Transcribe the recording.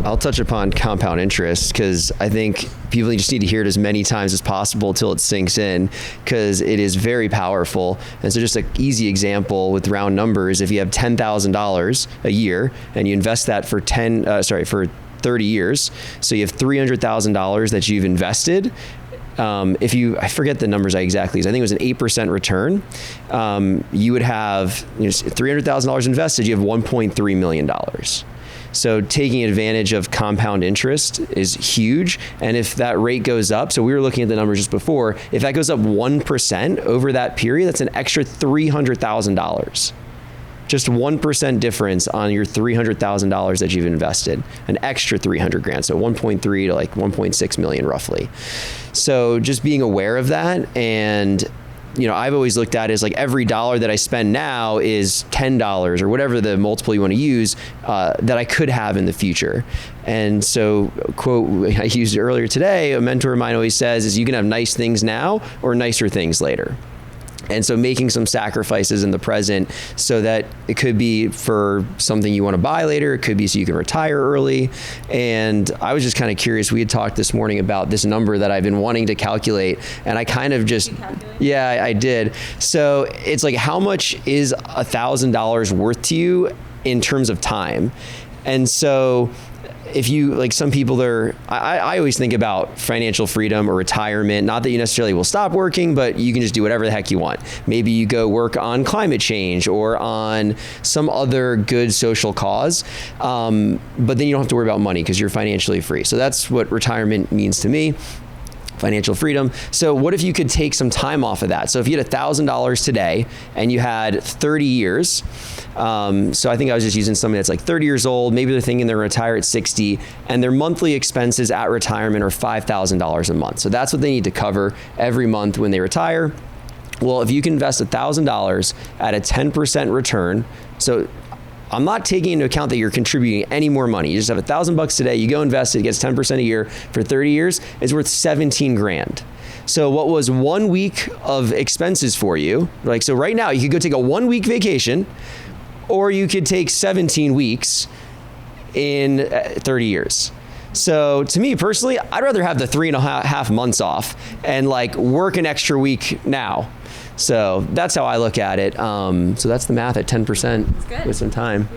I'll touch upon compound interest because I think people just need to hear it as many times as possible till it sinks in, because it is very powerful. And so just an easy example with round numbers, if you have $10,000 a year and you invest that for 30 years, so you have $300,000 that you've invested. I forget the numbers exactly, I think it was an 8% return. You would have $300,000 invested, you have $1.3 million. So taking advantage of compound interest is huge. And if that rate goes up, so we were looking at the numbers just before, if that goes up 1% over that period, that's an extra $300,000. Just 1% difference on your $300,000 that you've invested, an extra 300 grand. So 1.3 to like 1.6 million roughly. So just being aware of that. And I've always looked at it as like every dollar that I spend now is $10 or whatever the multiple you want to use that I could have in the future. And so, quote I used earlier today, a mentor of mine always says is you can have nice things now or nicer things later. And so making some sacrifices in the present so that it could be for something you want to buy later. It could be so you can retire early. And I was just kind of curious. We had talked this morning about this number that I've been wanting to calculate. And I kind of just, yeah, I did. So it's like, how much is $1,000 worth to you in terms of time? And so if you, like some people I always think about financial freedom or retirement, not that you necessarily will stop working, but you can just do whatever the heck you want. Maybe you go work on climate change or on some other good social cause, but then you don't have to worry about money because you're financially free. So that's what retirement means to me. Financial freedom. So what if you could take some time off of that? So if you had $1,000 today and you had 30 years, so I think I was just using somebody that's like 30 years old, maybe they're thinking they're retire at 60 and their monthly expenses at retirement are $5,000 a month. So that's what they need to cover every month when they retire. Well, if you can invest $1,000 at a 10% return, so I'm not taking into account that you're contributing any more money. You just have $1,000 today, you go invest it, gets 10% a year for 30 years, it's worth 17 grand. So what was 1 week of expenses for you, like, so right now you could go take a 1 week vacation, or you could take 17 weeks in 30 years. So to me personally, I'd rather have the 3.5 months off and like work an extra week now. So that's how I look at it. So that's the math at 10% with some time.